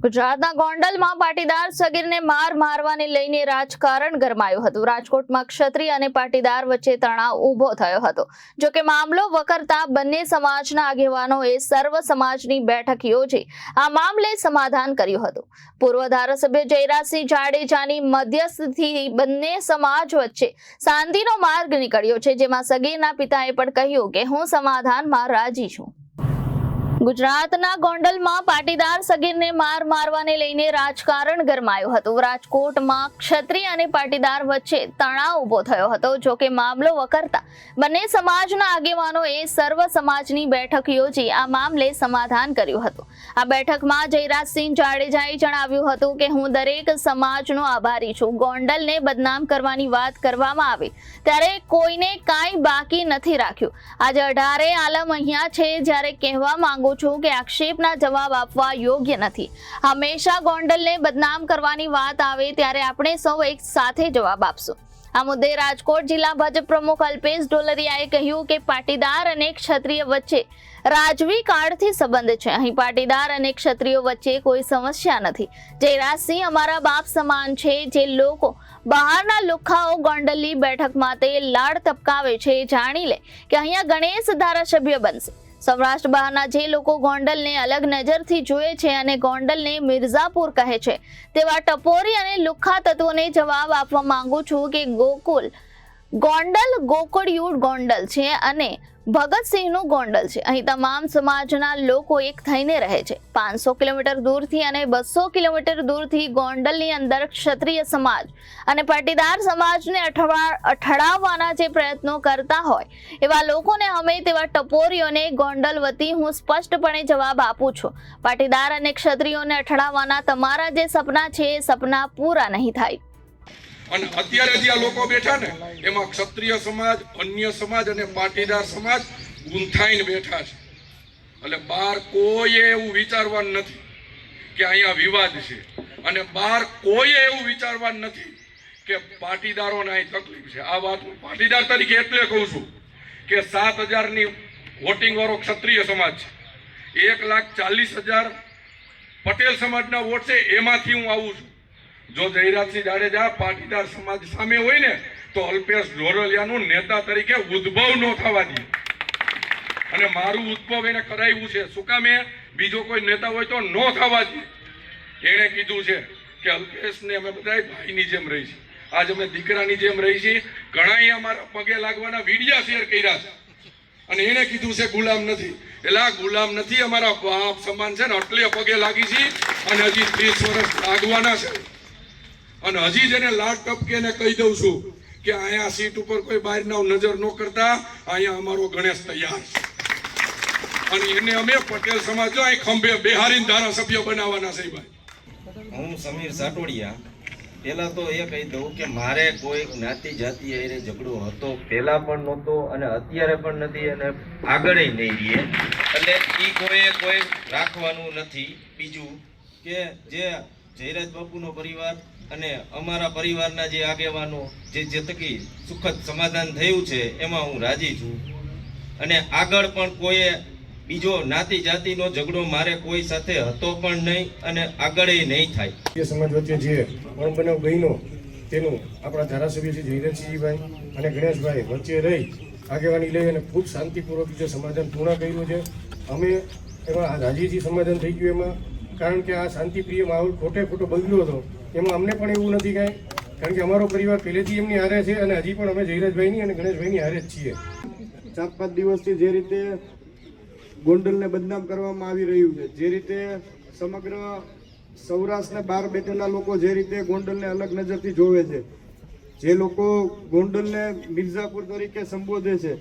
ગુજરાતના ગોંડલમાં પાટીદાર સગીરને મારવાને લઈને રાજકારણ ગરમાયું હતું। રાજકોટમાં ક્ષત્રિય અને પાટીદાર વચ્ચે તણાવ ઊભો થયો હતો। જો કે મામલો વકરતા બંને સમાજના આગેવાનોએ સર્વ સમાજની બેઠક યોજી આ મામલે સમાધાન કર્યું હતું। પૂર્વ ધારાસભ્ય જયરાજસિંહ જાડેજાની મધ્યસ્થીથી બંને સમાજ વચ્ચે શાંતિનો માર્ગ નીકળ્યો છે, જેમાં સગીરના પિતાએ પણ કહ્યું કે હું સમાધાનમાં રાજી છું। ગુજરાતના ગોંડલમાં પાટીદાર સગીરને મારવાને લઈને રાજકારણ ગરમાયું હતું। રાજકોટમાં ક્ષત્રિય અને પાટીદાર વચ્ચે તણાવ ઊભો થયો હતો। જો કે મામલો વકરતા બંને સમાજના આગેવાનોએ સર્વ સમાજની બેઠક યોજી આ મામલે સમાધાન કર્યું હતું। આ બેઠકમાં જયરાજસિંહ જાડેજાએ જણાવ્યું હતું કે હું દરેક સમાજનો આભારી છું। ગોંડલને બદનામ કરવાની વાત કરવામાં આવી ત્યારે કોઈને કાંઈ બાકી નથી રાખ્યું। આજે 18 આલમ અહીંયા છે, જ્યારે કહેવા માંગુ છું કે આક્ષેપના જવાબ આપવા યોગ્ય નથી। હંમેશા ગોંડલને બદનામ કરવાની વાત આવે ત્યારે આપણે સૌ એક સાથે જવાબ આપશું। આ મુદ્દે રાજકોટ જિલ્લા ભાજપ પ્રમુખ અલ્પેશ ઢોલરિયાએ કહ્યું કે પાટીદાર અને ક્ષત્રિય વચ્ચે રાજવી કાળથી સંબંધ છે। અહીં પાટીદાર અને ક્ષત્રિયો વચ્ચે કોઈ સમસ્યા નથી। જયરાજસિંહ અમારા બાપ સમાન છે। જે લોકો બહારના લુખાઓ ગોંડલની બેઠક માટે લાડ તપકાવે છે, જાણી લે કે અહીંયા ગણેશ ધારાસભ્ય બનશે। સૌરાષ્ટ્ર બહારના જે લોકો ગોંડલને અલગ નજરથી જુએ છે અને ગોંડલને મિર્ઝાપુર કહે છે, તેવા ટપોરી અને લુખ્ખા તત્વોને જવાબ આપવા માંગુ છું કે ગોંડલ ગોકળિયું ગોંડલ છે અને ભગતસિંહનું ગોંડલ છે। અહીં તમામ સમાજના લોકો એક થઈને રહે છે। 500 કિલોમીટર દૂરથી અને 200 કિલોમીટર દૂરથી ગોંડલની અંદર ક્ષત્રિય સમાજ અને પાટીદાર સમાજને અથડાવવાના જે પ્રયત્નો કરતા હોય એવા લોકોને અમે તેવા ટપોરીઓને ગોંડલ વતી હું સ્પષ્ટપણે જવાબ આપું છું। પાટીદાર અને ક્ષત્રિયોને અથડાવવાના તમારા જે સપના છે એ સપના પૂરા નહીં થાય। અને અત્યારે જે લોકો બેઠા ને એમાં ક્ષત્રિય સમાજ, અન્ય સમાજ અને પાટીદાર સમાજ ગૂંથાઈને બેઠા છે। એટલે બહાર કોઈએ એવું વિચારવાનું નથી કે અહીંયા વિવાદ છે, અને બહાર કોઈએ એવું વિચારવાનું નથી કે પાટીદારોને અહીં તકલીફ છે। આ વાત હું પાટીદાર તરીકે એટલે કહું છું કે 7,000ની વોટિંગ વાળો ક્ષત્રિય સમાજ છે, 1,40,000 પટેલ સમાજના વોટ છે, એમાંથી હું આવું છું। જો જયરાજસિંહ જાડેજા પાટીદાર સમાજ સામે હોય ને તો અલ્પેશ ઢોલરિયાનું નેતા તરીકે ઉદ્ભવ ન થવા દે। અને મારું ઉદ્ભવ એને કરાવ્યું છે, શું કામ? બીજો કોઈ નેતા હોય તો ન થવા દે। એણે કીધું છે કે અલ્પેશને અમે બધા ભાઈની જેમ રહી છીએ, આજ અમે દીકરાની જેમ રહી છીએ। ઘણાએ અમારા પગે લાગવાના વિડિયા શેર કર્યા છે, અને એને કીધું છે ગુલામ નથી। એટલે આ ગુલામ નથી, અમારા બાપ સમાન છે ને, એટલે પગે લાગી છે અને હજી 30 વર્ષ લાગવાના છે। અને હજી જેને લાડ ટપકે ને કહી દઉં છું કે અહીંયા સીટ ઉપર કોઈ બહારના નજર ન કરતા, અહીંયા અમારો ગણેશ તૈયાર છે અને એને અમે પટેલ સમાજ જો અહીં ખંભે બેહારીને ધારાસભ્ય બનાવવાના છે। ભાઈ હું સમીર સાટોડિયા પહેલા તો એ કહી દઉં કે મારે કોઈ જ્ઞાતિ જાતિ હારે ઝઘડો હતો, પહેલા પણ નહોતો અને અત્યારે પણ નથી અને આગળય નહીં રહે। એટલે એ કોઈ રાખવાનું નથી। બીજું કે જે જયરાજ બાપુનો પરિવાર અને અમારા પરિવારના જે આગેવાનો જે થકી સુખદ સમાધાન થયું છે એમાં હું રાજી છું। અને આગળ પણ કોઈ બીજો જ્ઞાતિ જાતિનો ઝઘડો મારે કોઈ સાથે હતો પણ નહીં અને આગળય નહીં થાય। સમાજ વચ્ચે જે અણબનાવ બન્યો તેનું આપણા ધારાસભ્ય શ્રી જયરાજસિંહભાઈ અને ગણેશભાઈ વચ્ચે રહી આગેવાની લઈ અને ખૂબ શાંતિપૂર્વક રીતે સમાધાન પૂર્ણ કર્યું છે। અમે એમાં રાજીથી સમાધાન થઈ ગયું એમાં, કારણ કે આ શાંતિપ્રિય માહોલ ખોટો બગડ્યો હતો એમાં અમને પણ એવું નથી કાંઈ, કારણ કે અમારો પરિવાર પહેલેથી એમની હારે છે અને હજી પણ અમે જયરાજભાઈની અને ગણેશભાઈની હારે જ છીએ। 4-5 દિવસથી જે રીતે ગોંડલને બદનામ કરવામાં આવી રહ્યું છે, જે રીતે સમગ્ર સૌરાષ્ટ્રને બહાર બેઠેલા લોકો જે રીતે ગોંડલને અલગ નજરથી જોવે છે, જે લોકો ગોંડલને મિર્ઝાપુર તરીકે સંબોધે છે,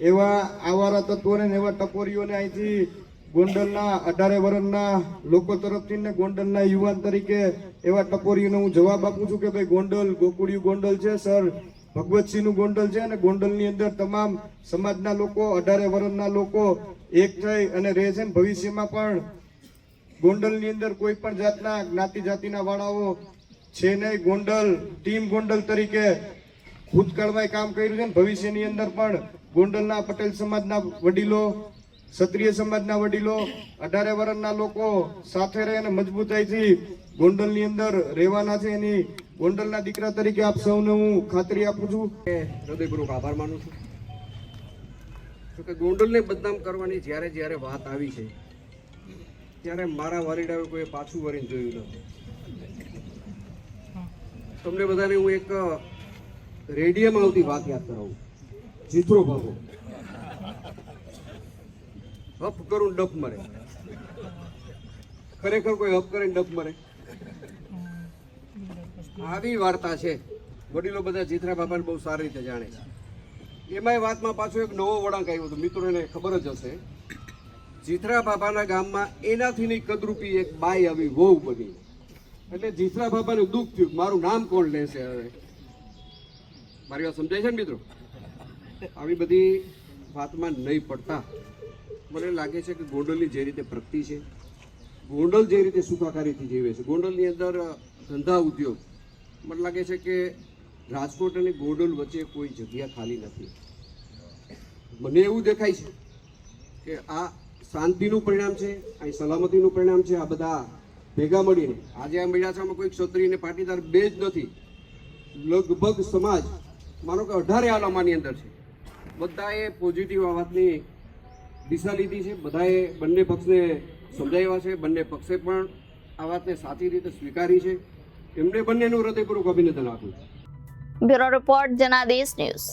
એવા આવારા તત્વોને એવા ટપોરીઓને અહીંથી ગોંડલના 18 વર્ષના લોકો તરફથી ને ગોંડલના યુવાન તરીકે એવા ટપોરીઓને હું જવાબ આપું છું કે ભાઈ ગોંડલ ગોકુળિયું ગોંડલ છે, સર ભગવતસિંહનું ગોંડલ છે અને ગોંડલની અંદર તમામ સમાજના લોકો 18 વર્ષના લોકો એક થઈ અને રહે છે। ભવિષ્યમાં પણ ગોંડલની અંદર કોઈ પણ જાતના જ્ઞાતિ જાતિના વાળાઓ છે નહીં। ગોંડલ ટીમ ગોંડલ તરીકે ભૂતકાળમાં કામ કર્યું છે, ભવિષ્યની અંદર પણ ગોંડલના પટેલ સમાજના વડીલો ક્ષત્રિય સમાજના વડીલો 18 વર્ષના લોકો સાથે રહી અને મજબૂતાઈથી ગોંડલની અંદર રહેવાના છે. એની ગોંડલના દીકરા તરીકે આપ સૌને હું ખાતરી આપું છું. હૃદયપૂર્વક આભાર માનું છું. કે ગોંડલને બદનામ કરવાની જ્યારે જ્યારે વાત આવી છે ત્યારે મારા વારીડાએ કોઈ પાછું વળીને જોયું નથી. તમને બધાને હું એક રેડિયોમાં આવતી વાત યાદ કરાવું. જીથરો બાબો હપ કરું ડપ મરે. ખરેખર કોઈ હપ કરે ડપ મરે? આવી વાર્તા છે. વડીલો બધા જીથરા બાબાને બહુ સારી રીતે જાણે છે. એમાંય વાતમાં પાછો એક નવો વળાંક આવ્યો હતો. મિત્રોને ખબર જ હશે. જીથરા બાબાના ગામમાં એનાથી ની કદરૂપી એક બાઈ આવી વહુ બની. એટલે જીથરા બાબાને દુઃખ થયું, મારું નામ કોણ લેશે હવે? મારી વાત સમજાય છે ને મિત્રો? આવી બધી વાતમાં નહીં પડતા મને લાગે છે કે ગોંડલની જે રીતે પ્રગતિ છે, ગોંડલ જે રીતે સુખાકારીથી જીવે છે, ગોંડલની અંદર ધંધા ઉદ્યોગ, મને લાગે છે કે રાજકોટ અને ગોંડલ વચ્ચે કોઈ જગ્યા ખાલી નથી. મને એવું દેખાય છે કે આ શાંતિનું પરિણામ છે, આ સલામતીનું પરિણામ છે. આ બધા ભેગા મળીને આજે આ મેળાસામાં કોઈ ક્ષત્રિય અને પાટીદાર બે જ નથી, લગભગ સમાજ માનો કે 18 આલામાની અંદર છે. બધાએ પોઝિટિવ આ વાતની દિશા લીધી છે. બધાએ બંને પક્ષને સમજાવ્યા છે. બંને પક્ષે પણ આ વાતને સાચી રીતે સ્વીકારી છે. એમને બંનેનું હૃદયપૂર્વક અભિનંદન આપ્યું. Bureau report Janadesh news.